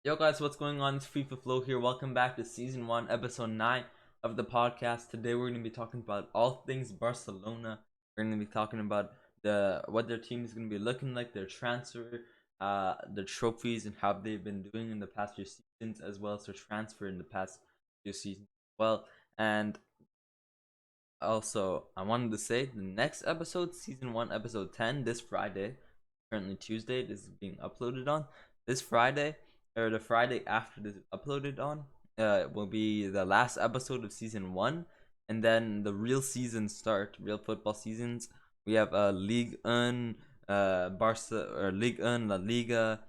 Yo guys, what's going on? It's FIFA Flow here. Welcome back to Season 1, Episode 9 of the podcast. Today we're going to be talking about all things Barcelona. We're going to be talking about what their team is going to be looking like, their transfer, their trophies, and how they've been doing in the past few seasons, as well as their transfer in the past few seasons as well. And also, I wanted to say the next episode, Season 1, Episode 10, this Friday, currently Tuesday, this is being uploaded on. This Friday, or the Friday after this is uploaded on, will be the last episode of Season 1. And then the real seasons start, real football seasons. We have Ligue 1, Barca, or Ligue 1, La Liga,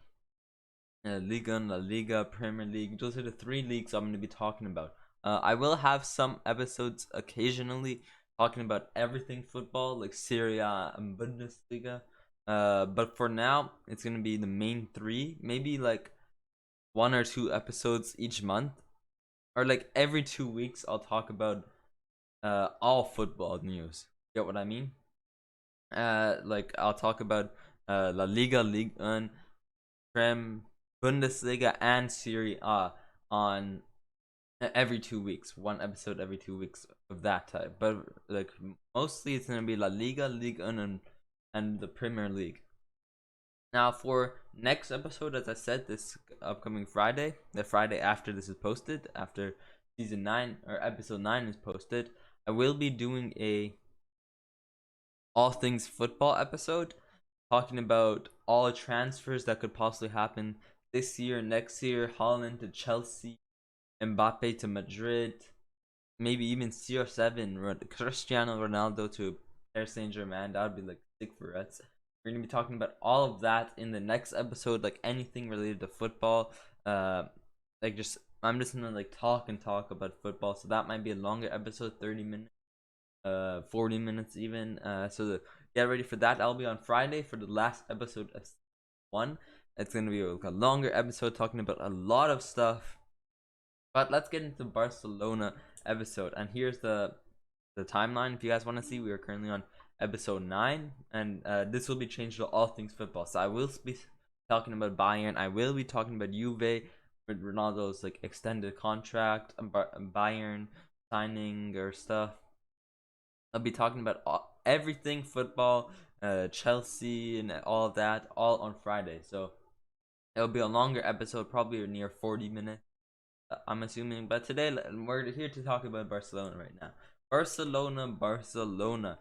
Liga, La Liga, Premier League. Those are the three leagues I'm going to be talking about. I will have some episodes occasionally talking about everything football, like Serie A and Bundesliga. But for now, it's going to be the main three. Maybe like one or two episodes each month. Or like every 2 weeks, I'll talk about all football news. Get what I mean? Like I'll talk about La Liga, Ligue 1, Prem, Bundesliga, and Serie A on every 2 weeks. One episode every 2 weeks of that type. But like mostly it's gonna be La Liga, Ligue 1, and the Premier League. Now for next episode, as I said, this upcoming Friday, the Friday after this is posted, after season 9 or episode 9 is posted, I will be doing a all things football episode talking about all transfers that could possibly happen this year, next year. Holland to Chelsea, Mbappe to Madrid, maybe even CR7, Cristiano Ronaldo to Paris Saint Germain. That would be like sick for us. We're gonna be talking about all of that in the next episode, like anything related to football. Like just I'm just gonna like talk and talk about football, so that might be a longer episode, 30 minutes, 40 minutes even. Get ready for that. I'll be on Friday for the last episode of 1. It's gonna be a longer episode talking about a lot of stuff. But let's get into the Barcelona episode. And here's the timeline. If you guys want to see, we are currently on episode 9, and this will be changed to all things football. So I will be talking about Bayern. I will be talking about Juve with Ronaldo's like extended contract, and Bayern signing or stuff. I'll be talking about everything football, Chelsea, and all of that, all on Friday. So it'll be a longer episode, probably near 40 minutes. I'm assuming, but today we're here to talk about Barcelona right now. Barcelona.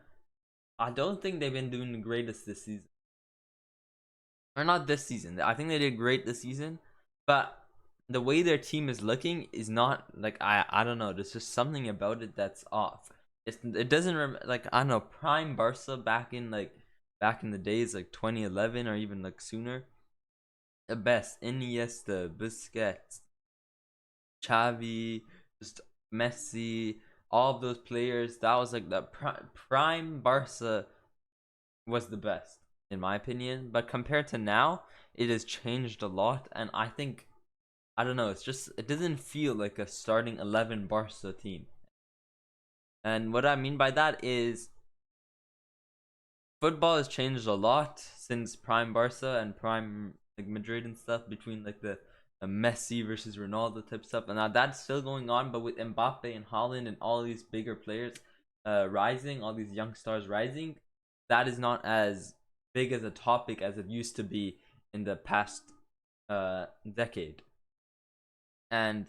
I don't think they've been doing the greatest this season, or not this season. I think they did great this season, but the way their team is looking is not like I don't know. There's just something about it that's off. It doesn't like I don't know prime Barca back in the days like 2011 or even like sooner. The best Iniesta, Busquets, Xavi, just Messi, all of those players. That was like the prime Barca was the best in my opinion. But compared to now, it has changed a lot, and I think I don't know. It doesn't feel like a starting 11 Barca team. And what I mean by that is football has changed a lot since prime Barca and prime like Madrid and stuff, between like the Messi versus Ronaldo type stuff, and now that's still going on. But with Mbappe and Holland and all these bigger players rising, all these young stars rising, that is not as big as a topic as it used to be in the past decade. And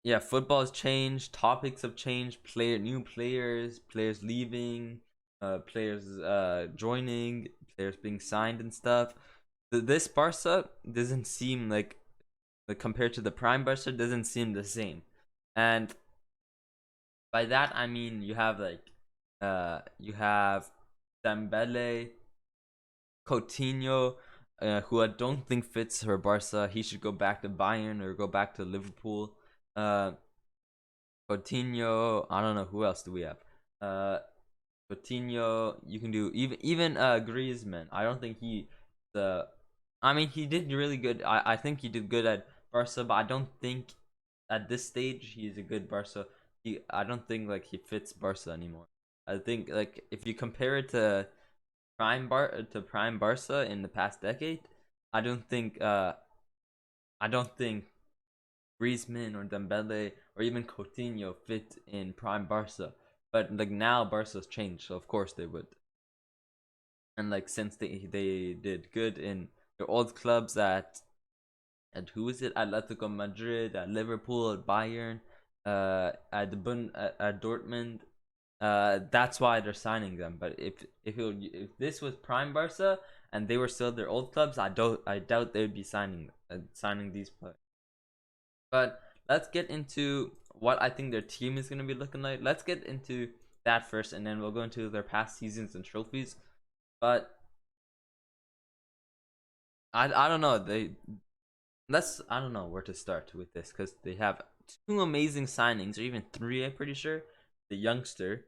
yeah, football has changed, topics have changed, new players leaving, players joining, players being signed and stuff. This Barca doesn't seem like compared to the prime Barca, doesn't seem the same. And by that I mean you have Dembele, Coutinho, who I don't think fits for Barca. He should go back to Bayern or go back to Liverpool. Uh, Coutinho. I don't know who else do we have. Uh, Coutinho. You can do even Griezmann. I don't think the. I mean, he did really good. I think he did good at Barca, but I don't think at this stage he's a good Barca. I don't think like he fits Barca anymore. I think like if you compare it to prime Barca in the past decade, I don't think I don't think Griezmann or Dembele or even Coutinho fit in prime Barca. But like now Barca's changed, so of course they would. And like since they did good in their old clubs at who is it? Atletico Madrid, at Liverpool, at Bayern, at Dortmund. That's why they're signing them. But if this was prime Barca and they were still their old clubs, I doubt they would be signing these players. But let's get into what I think their team is gonna be looking like. Let's get into that first, and then we'll go into their past seasons and trophies. But I don't know. I don't know where to start with this because they have two amazing signings, or even three. I'm pretty sure the youngster,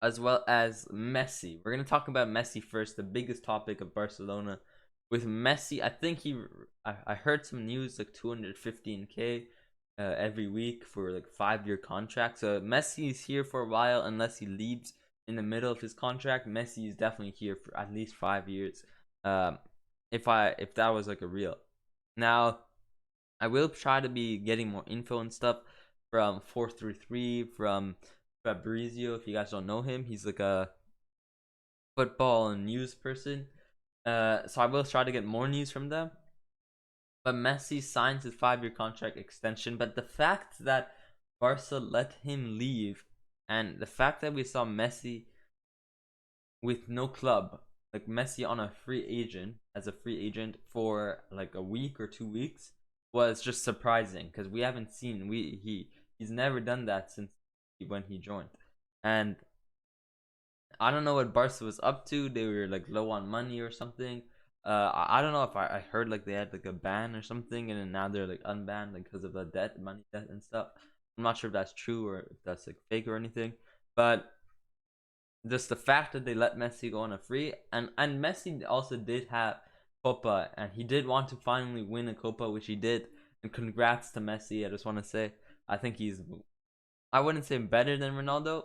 as well as Messi. We're gonna talk about Messi first, the biggest topic of Barcelona. With Messi, I think I heard some news like 215K every week for like 5-year contract. So Messi is here for a while unless he leaves in the middle of his contract. Messi is definitely here for at least 5 years. Um, if that was like a real. Now, I will try to be getting more info and stuff from 433 from Fabrizio. If you guys don't know him, he's like a football and news person. So I will try to get more news from them. But Messi signs his 5-year contract extension. But the fact that Barca let him leave, and the fact that we saw Messi with no club, like Messi on a free agent as a free agent for like a week or 2 weeks, was just surprising because we haven't seen he's never done that since when he joined. And I don't know what Barca was up to. They were like low on money or something. I don't know if I heard like they had like a ban or something, and then now they're like unbanned like because of the money debt and stuff. I'm not sure if that's true or if that's like fake or anything, but just the fact that they let Messi go on a free, and Messi also did have Copa, and he did want to finally win a Copa, which he did. And congrats to Messi. I just want to say I think I wouldn't say better than Ronaldo,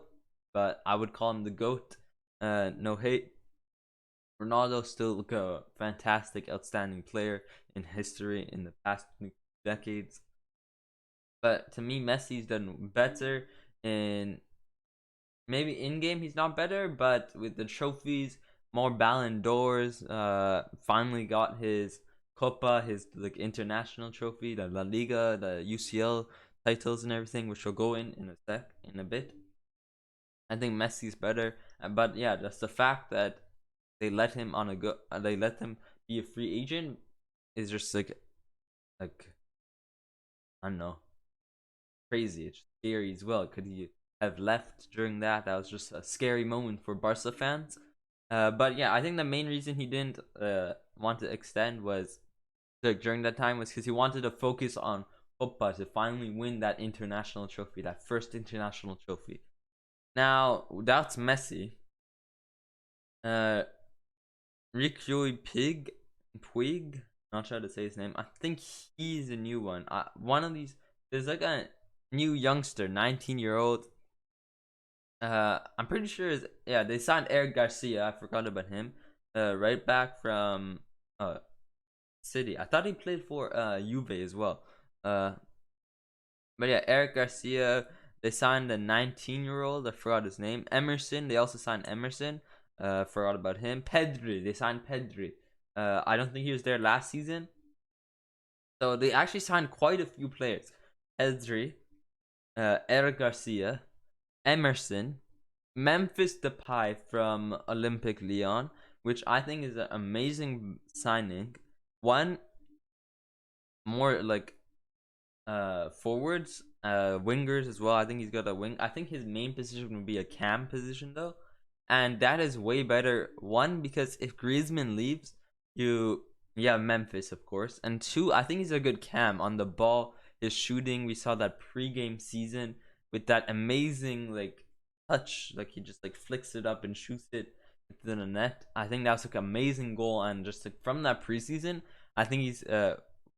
but I would call him the GOAT. No hate. Ronaldo still like a fantastic, outstanding player in history in the past decades. But to me, Messi's done better in maybe in game he's not better, but with the trophies, more Ballon d'Ors, finally got his Copa, his like international trophy, the La Liga, the UCL titles and everything, which will go in a bit. I think Messi's better, but yeah, just the fact that they let him be a free agent is just like I don't know, crazy. It's scary as well. Could he have left during that? That was just a scary moment for Barca fans. But yeah, I think the main reason he didn't want to extend was like during that time was because he wanted to focus on Copa to finally win that international trophy, that first international trophy. Now that's Messi. Uh, Puig, not sure how to say his name. I think he's a new one. One of these, there's like a new youngster, 19-year-old. I'm pretty sure yeah, they signed Eric Garcia. I forgot about him. Right back from City. I thought he played for Juve as well. But yeah, Eric Garcia. They signed a 19-year-old. I forgot his name. Emerson. They also signed Emerson. Forgot about him. Pedri. They signed Pedri. I don't think he was there last season. So they actually signed quite a few players. Pedri, Eric Garcia, Emerson, Memphis Depay from Olympic Lyon, which I think is an amazing signing. One more like forwards, wingers as well. I think he's got a wing. I think his main position would be a cam position though, and that is way better. One, because if Griezmann leaves, you have Memphis of course, and two, I think he's a good cam on the ball. His shooting, we saw that pre-game season with that amazing like touch, like he just like flicks it up and shoots it into the net. I think that was like an amazing goal, and just like from that preseason, I think he's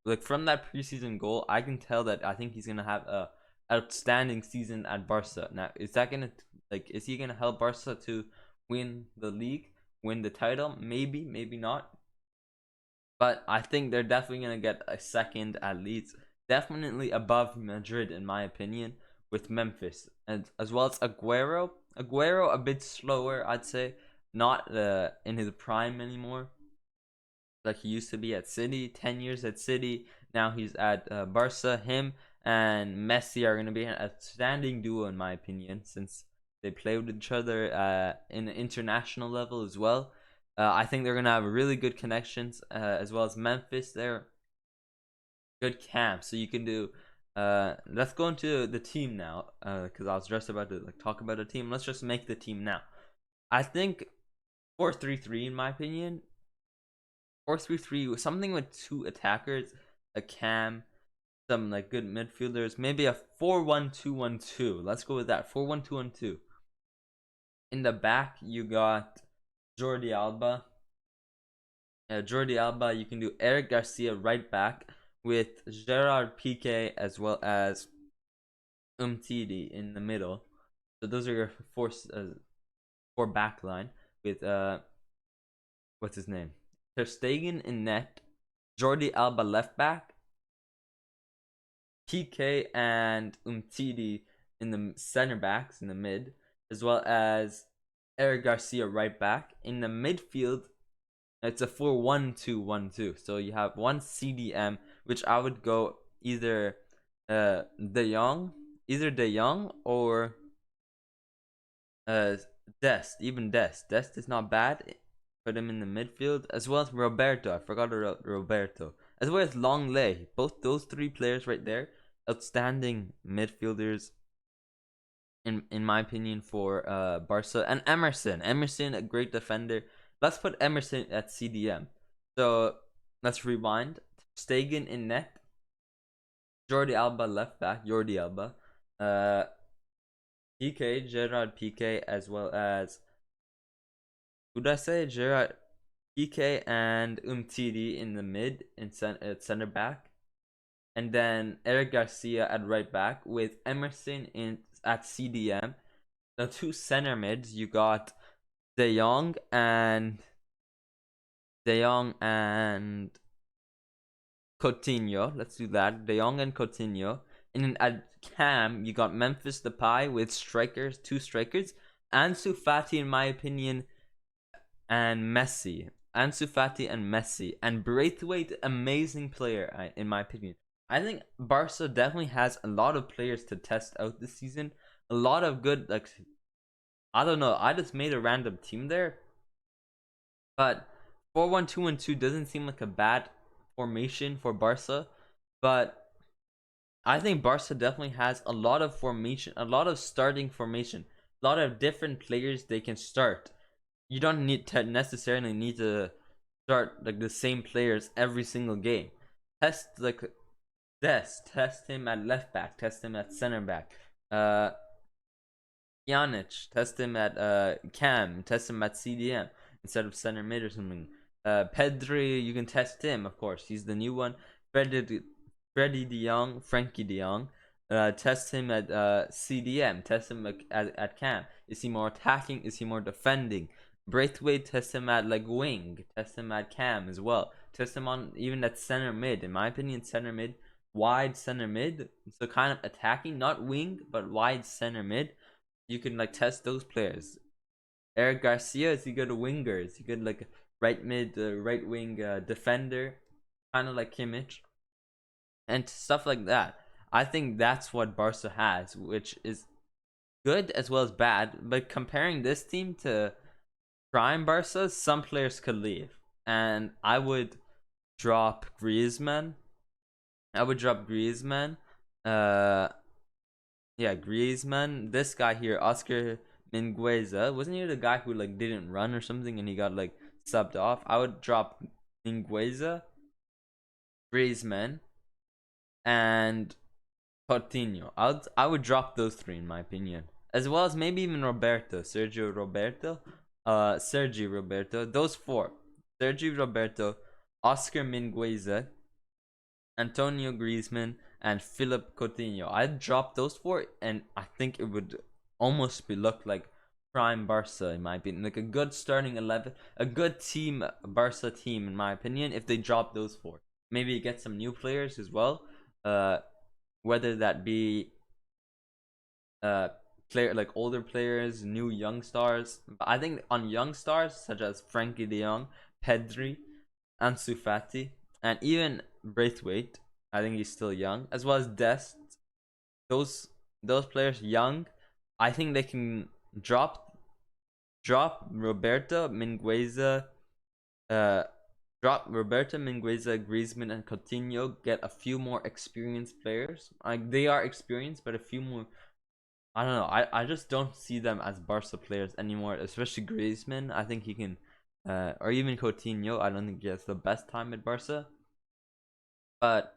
like from that preseason goal, I can tell that I think he's gonna have a outstanding season at Barca. Now, is he gonna help Barca to win the league, win the title? Maybe, maybe not. but I think they're definitely gonna get a second at least. Definitely above Madrid in my opinion, with Memphis and as well as Aguero. Aguero a bit slower, I'd say, not in his prime anymore, like he used to be at City. 10 years at City, now he's at Barca. Him and Messi are gonna be an outstanding duo in my opinion, since they play with each other in the international level as well. I think they're gonna have really good connections, as well as Memphis. They're good camp, so you can do. Let's go into the team now, because I was just about to like talk about a team. Let's just make the team now. I think 4-3-3 in my opinion. 4-3-3, something with two attackers, a cam, some like good midfielders, maybe a 4-1-2-1-2. Let's go with that. 4-1-2-1-2. In the back, you got Jordi Alba. Jordi Alba, you can do Eric Garcia right back with Gerard Piqué as well as Umtiti in the middle. So those are your four back line with what's his name? Ter Stegen in net, Jordi Alba left back, PK and Umtiti in the center backs in the mid, as well as Eric Garcia right back. In the midfield, it's a 4-1-2-1-2. So you have one CDM, which I would go either De Jong, or Dest, even Dest. Dest is not bad. Put him in the midfield, as well as Roberto. I forgot about Roberto. As well as Longley. Both those three players right there, outstanding midfielders in my opinion for Barca. And Emerson, a great defender. Let's put Emerson at CDM. So let's rewind. Stegen in net. Jordi Alba left back. Jordi Alba. PK, Gerard PK, as well as, who did I say? Gerard PK and Umtiti in the mid and center back. And then Eric Garcia at right back with Emerson in at CDM. The two center mids, you got De Jong and Coutinho. Let's do that. De Jong and Coutinho. And then at cam, you got Memphis Depay with two strikers. Ansu Fati, in my opinion, and Messi. Ansu Fati and Messi. And Braithwaite, amazing player, in my opinion. I think Barca definitely has a lot of players to test out this season. A lot of good, like, I don't know. I just made a random team there. But 4-1-2-1-2 doesn't seem like a bad formation for Barca. But I think Barca definitely has a lot of formation, a lot of starting formation, a lot of different players they can start. You don't necessarily need to start like the same players every single game. Test like test him at left back, test him at center back. Pjanic, test him at cam, test him at CDM instead of center mid or something. Pedri, you can test him, of course. He's the new one. Frenkie de Jong. Test him at CDM. Test him at cam. Is he more attacking? Is he more defending? Braithwaite, test him at like wing. Test him at cam as well. Test him on even at center mid. In my opinion, center mid, wide center mid. So kind of attacking, not wing, but wide center mid. You can like test those players. Eric Garcia, is he good winger? Is he good like right mid, right wing defender, kind of like Kimmich, and stuff like that. I think that's what Barca has, which is good as well as bad. But comparing this team to prime Barca, some players could leave, and I would drop Griezmann. Yeah, Griezmann. This guy here, Oscar Mingueza, wasn't he the guy who like didn't run or something and he got like subbed off? I would drop Mingueza, Griezmann, and Coutinho. I would drop those three in my opinion, as well as maybe even Sergio Roberto. Those four: Sergio Roberto, Oscar Mingueza, Antonio Griezmann, and Philip Coutinho. I'd drop those four, and I think it would almost be look like prime Barca in my opinion. Like a good starting 11, a good team, Barca team in my opinion. If they drop those four, maybe get some new players as well. Whether that be player like older players, new young stars. But I think on young stars such as Frankie De Jong, Pedri, Ansu Fati, and even Braithwaite. I think he's still young, as well as Dest. Those those players young, I think they can drop Roberto Mingueza, uh, drop Roberto Mingueza, Griezmann, and Coutinho. Get a few more experienced players. Like they are experienced, but a few more. I don't know. I just don't see them as Barca players anymore. Especially Griezmann. I think he can, or even Coutinho. I don't think he has the best time at Barca. But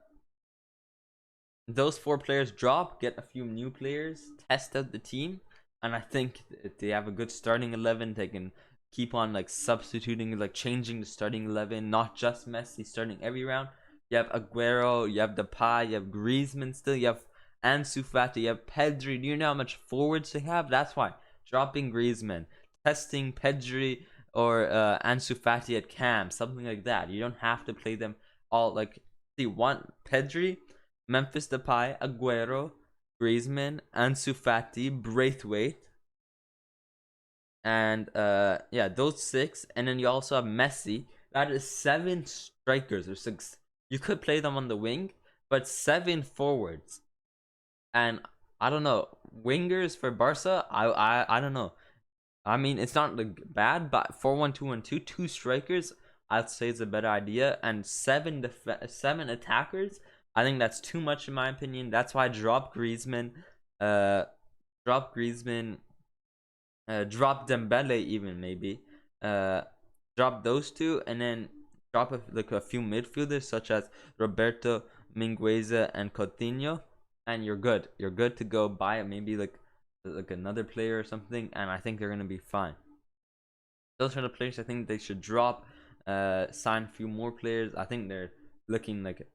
those four players drop, get a few new players, test out the team, and I think if they have a good starting 11, they can keep on like substituting, like changing the starting 11, not just Messi starting every round. You have Aguero, you have Depay, you have Griezmann still, you have Ansu Fati, you have Pedri. Do you know how much forwards they have? That's why dropping Griezmann, testing Pedri or Ansu Fati at camp, something like that. You don't have to play them all like see one Pedri, Memphis Depay, Aguero, Griezmann, Ansu Fati, Braithwaite, and yeah, those six, and then you also have Messi. That is seven strikers or six. You could play them on the wing, but seven forwards, and I don't know wingers for Barca. I don't know. I mean, it's not like bad, but 4-1-2-1-2, two strikers, I'd say it's a better idea, and seven attackers. I think that's too much in my opinion. That's why I drop Griezmann, uh, drop Griezmann, drop Dembele even maybe, uh, drop those two, and then drop like a few midfielders such as Roberto, Mingueza, and Coutinho, and you're good. You're good to go. Buy maybe like another player or something, and I think they're gonna be fine. Those are the players I think they should drop. Sign a few more players. I think they're looking like,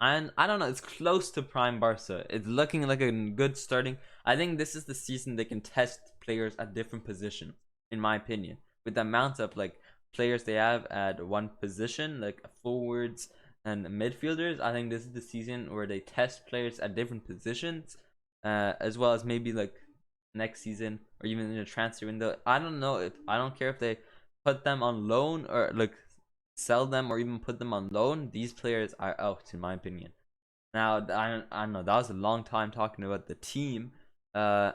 and I don't know, it's close to prime Barca. It's looking like a good starting. I think this is the season they can test players at different positions, in my opinion. With the amount of like players they have at one position, like forwards and midfielders, I think this is the season where they test players at different positions, as well as maybe like next season or even in a transfer window. I don't care if they put them on loan or like sell them or even put them on loan. These players are out in my opinion. Now I don't know, that was a long time talking about the team. uh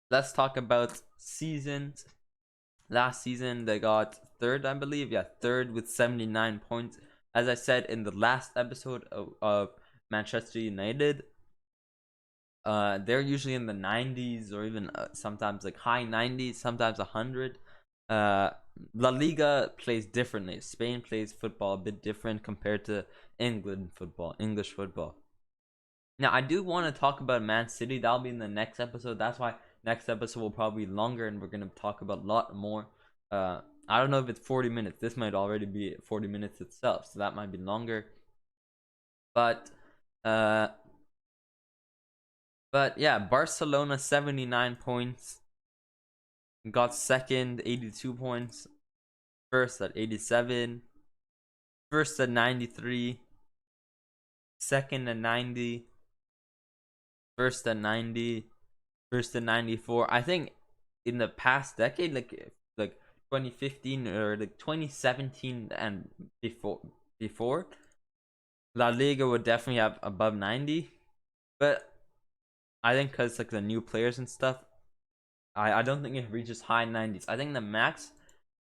let's talk about seasons. Last season they got third, I believe. Yeah, third with 79 points. As I said in the last episode of Manchester United, they're usually in the 90s or even sometimes like high 90s, sometimes 100. La Liga plays differently. Spain plays football a bit different compared to English football. Now, I do want to talk about Man City. That'll be in the next episode. That's why next episode will probably be longer and we're going to talk about a lot more. I don't know if it's 40 minutes. This might already be 40 minutes itself, so that might be longer. But uh but yeah, Barcelona 79 points. Got second, 82 points. First at 87. First at 93. Second at 90. First at 90. First at 94. I think in the past decade, like 2015 or like 2017 and before, La Liga would definitely have above 90. But I think because like the new players and stuff, I don't think it reaches high 90s. I think the max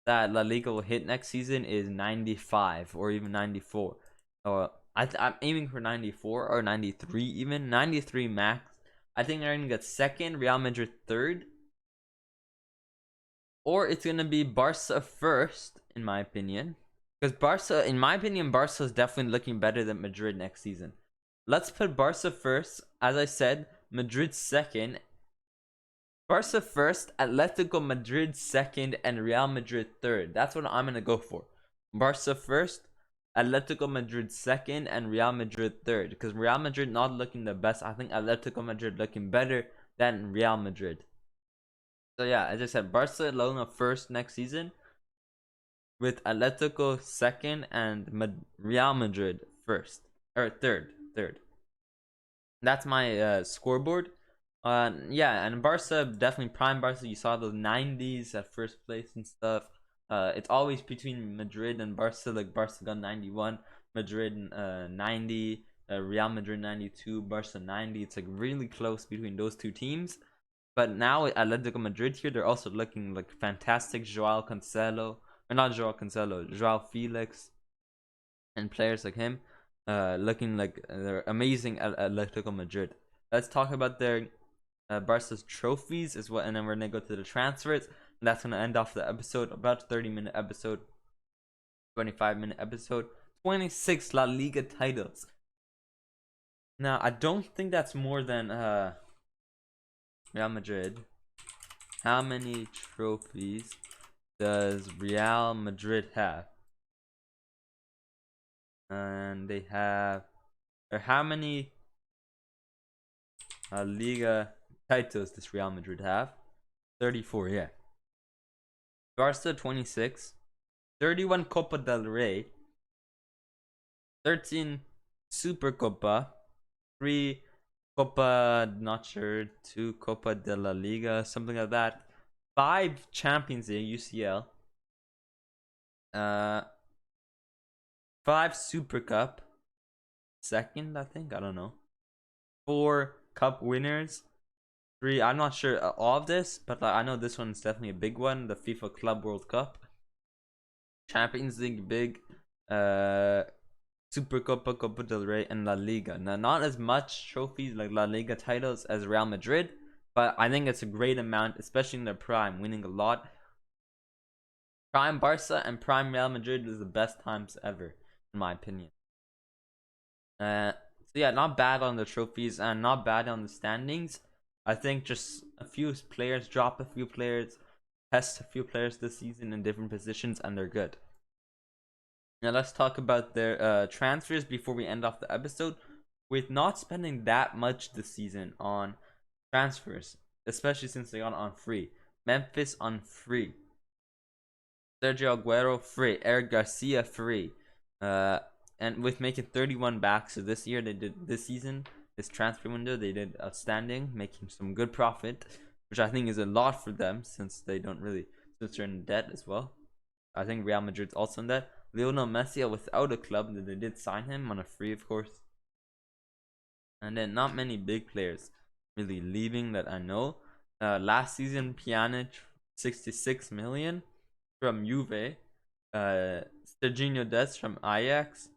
that La Liga will hit next season is 95 or even 94. Or I'm aiming for 94 or 93 even. 93 max. I think they're going to get second, Real Madrid third. Or it's going to be Barca first, in my opinion. Because Barca, in my opinion, Barca is definitely looking better than Madrid next season. Let's put Barca first. As I said, Madrid second. Barca first, Atletico Madrid second, and Real Madrid third. That's what I'm gonna go for. Barca first, Atletico Madrid second, and Real Madrid third. Because Real Madrid not looking the best. I think Atletico Madrid looking better than Real Madrid. So yeah, as I said, Barcelona first next season, with Atletico second, and Real Madrid first or third. Third. That's my scoreboard. Yeah, and Barca definitely prime Barca. You saw the '90s at first place and stuff. It's always between Madrid and Barca. Like Barca got 91, Madrid 90, Real Madrid 92, Barca 90. It's like really close between those two teams. But now with Atletico Madrid here, they're also looking like fantastic. Joao Cancelo, or not Joao Cancelo, Joao Felix, and players like him, looking like they're amazing at Atletico Madrid. Let's talk about their Barca's trophies as well, and then we're gonna go to the transfers. And that's gonna end off the episode. About 30-minute episode, 25-minute episode, 26 La Liga titles. Now I don't think that's more than Real Madrid. How many trophies does Real Madrid have? And they have, or how many Liga titles does Real Madrid have? 34, yeah. Barca 26, 31 Copa del Rey, 13 Super Copa, 3 Copa, not sure, 2 Copa de la Liga, something like that. 5 Champions League UCL, 5 Super Cup, second I think, I don't know. 4 Cup winners, 3, I'm not sure all of this, but I know this one's definitely a big one, the FIFA Club World Cup. Champions League big, Super Copa, Copa del Rey, and La Liga. Now, not as much trophies like La Liga titles as Real Madrid, but I think it's a great amount, especially in their prime, winning a lot. Prime Barca and prime Real Madrid is the best times ever, in my opinion. So yeah, not bad on the trophies and not bad on the standings. I think just a few players drop a few players, test a few players this season in different positions, and they're good. Now let's talk about their transfers before we end off the episode. With not spending that much this season on transfers, especially since they got on free. Memphis on free. Sergio Aguero free. Eric Garcia free. And with making 31 back, so this year they did, this season, this transfer window, they did outstanding, making some good profit, which I think is a lot for them since they don't really, since they're in debt as well. I think Real Madrid's also in debt. Lionel Messi without a club, they did sign him on a free, of course. And then not many big players really leaving that I know. Last season, Pjanic, 66 million from Juve. Serginho Dest from Ajax,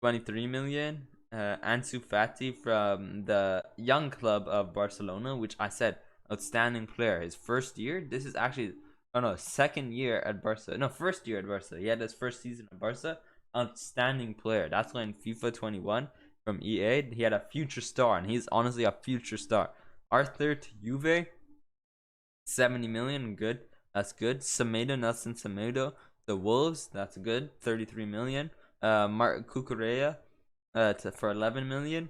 23 million. Ansu Fati from the young club of Barcelona, which I said outstanding player. His first year. This is actually, oh no, second year at Barca. No, first year at Barca. He had his first season at Barca. Outstanding player. That's why in FIFA 21 from EA, he had a future star, and he's honestly a future star. Arthur to Juve, 70 million, good. That's good. Semedo, Nelson Semedo, the Wolves, that's good. 33 million. Martin Cucurella, for 11 million.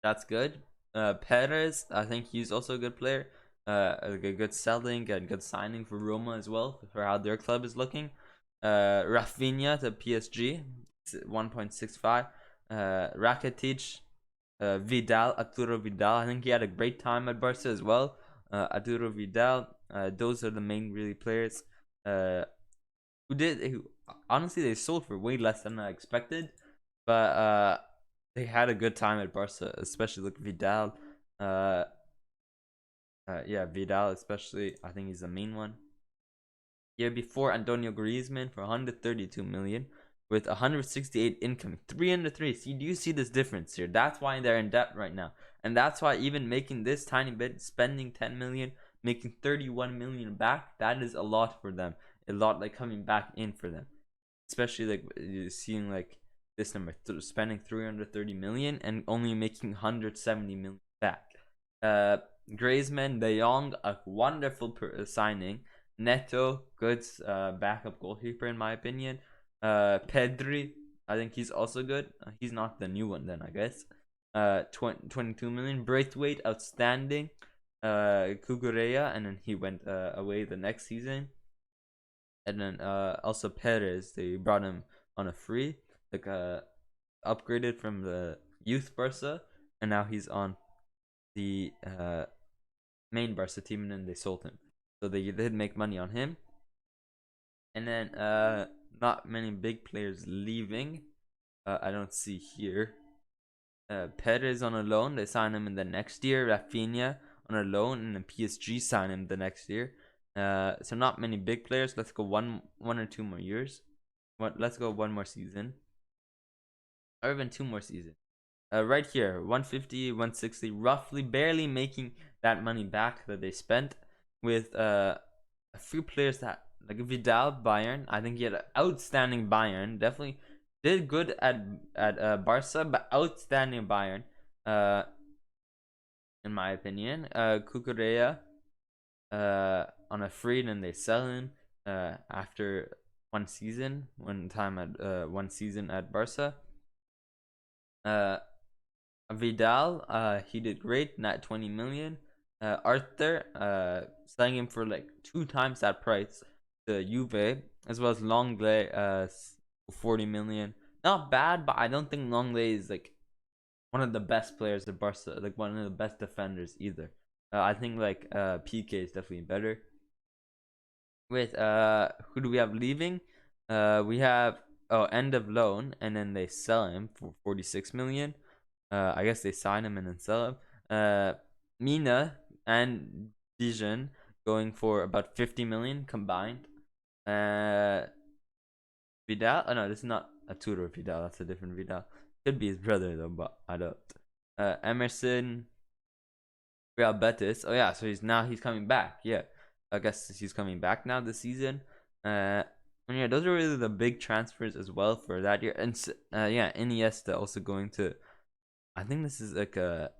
That's good. Perez, I think he's also a good player. A good selling and good signing for Roma as well for how their club is looking. Rafinha to PSG, 1.65. Rakitic, Vidal, Arturo Vidal. I think he had a great time at Barca as well. Arturo Vidal. Those are the main really players. Who honestly they sold for way less than I expected, but they had a good time at Barca, especially like Vidal. Yeah, Vidal especially. I think he's the main one. Year before, Antonio Griezmann for 132 million with 168 incoming, 303. See, do you see this difference here? That's why they're in debt right now, and that's why even making this tiny bit, spending 10 million, making 31 million back, that is a lot for them. A lot like coming back in for them, especially like seeing like this number, spending 330 million and only making 170 million back. Griezmann, De Jong, a wonderful signing. Neto, good backup goalkeeper in my opinion. Pedri, I think he's also good. He's not the new one then, I guess. 22 million. Braithwaite, outstanding. Cucurella, and then he went away the next season. And then also Perez, they brought him on a free, like upgraded from the youth Barca, and now he's on the main Barca team, and then they sold him. So they did make money on him. And then not many big players leaving. I don't see here. Perez on a loan. They sign him in the next year. Rafinha on a loan, and then PSG sign him the next year. So not many big players. Let's go one or two more years. Let's go one more season, or even two more seasons. Right here, 150, 160, roughly, barely making that money back that they spent with a few players that, like Vidal, Bayern. I think he had an outstanding Bayern. Definitely did good at Barca, but outstanding Bayern. In my opinion, Cucurella on a free, and then they sell him after one season at Barca. Vidal, he did great, not 20 million. Arthur, selling him for like 2 times that price to Juve, as well as Longley, 40 million. Not bad, but I don't think Longley is like one of the best players at Barca, like one of the best defenders either. I think like PK is definitely better. With who do we have leaving? We have end of loan, and then they sell him for 46 million. I guess they sign him and then sell him. Mina and Dijon going for about 50 million combined. Vidal? Oh no, this is not a tutor Vidal. That's a different Vidal. Could be his brother though, but I don't. Emerson, Real Betis. Oh yeah, so he's coming back. Yeah, I guess he's coming back now this season. And yeah, those are really the big transfers as well for that year. And yeah, Iniesta also going to. I think this is like a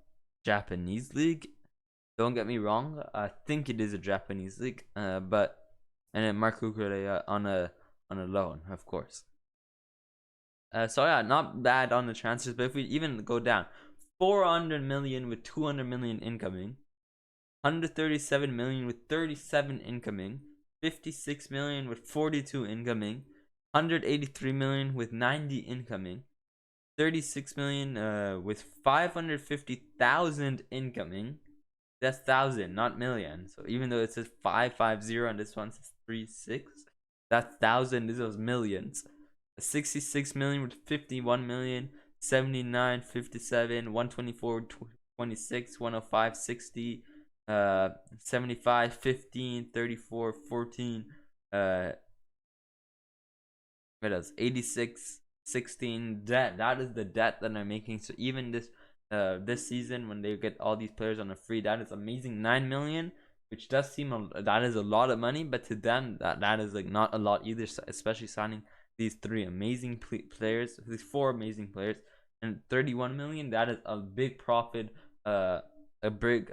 Japanese league. Don't get me wrong. I think it is a Japanese league. But and then Marco Correa on a loan, of course. So yeah, not bad on the transfers. But if we even go down, 400 million with 200 million incoming, 137 million with 37 incoming, 56 million with 42 incoming, 183 million with 90 incoming, 36 million with 550,000 incoming. That's thousand, not million. So even though it says 550 and this one says 36, that's thousand. This was millions. 66 million with 51 million, 79, 57, 124, 26, 105, 60, 75, 15, 34, 14, what else? 86, 16 debt. That is the debt that I'm making. So even this season, when they get all these players on a free, that is amazing. 9 million, which does seem that is a lot of money, but to them that is like not a lot either, especially signing these three amazing players, these four amazing players, and 31 million. That is a big profit, a big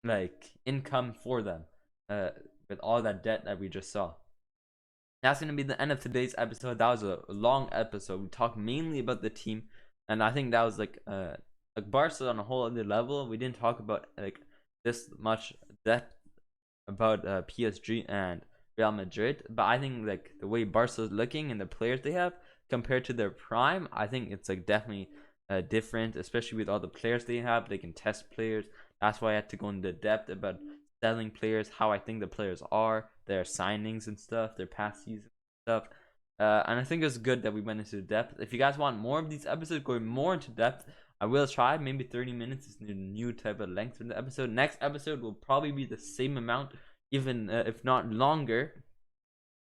like income for them, with all that debt that we just saw. That's going to be the end of today's episode. That was a long episode. We talked mainly about the team, and I think that was like Barca on a whole other level. We didn't talk about like this much depth about PSG and Real Madrid, but I think like the way Barca is looking and the players they have compared to their prime, I think it's like definitely different, especially with all the players they have. They can test players. That's why I had to go into depth about selling players, how I think the players are, their signings and stuff, their past season stuff. And I think it's good that we went into depth. If you guys want more of these episodes going more into depth, I will try. Maybe 30 minutes is a new type of length for the episode. Next episode will probably be the same amount, even if not longer.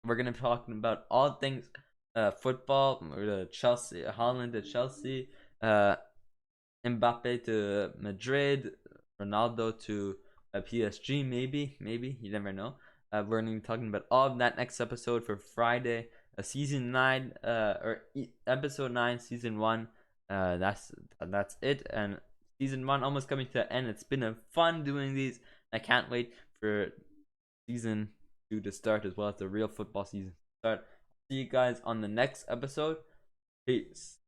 We're gonna be talking about all things football, or Chelsea, Holland to Chelsea, Mbappe to Madrid, Ronaldo to PSG. Maybe you never know. We're gonna be talking about all of that next episode for Friday, season 9, or episode 9, season 1. That's it, and season 1 almost coming to an end. It's been a fun doing these. I can't wait for season 2 to start, as well as the real football season to start. See you guys on the next episode. Peace.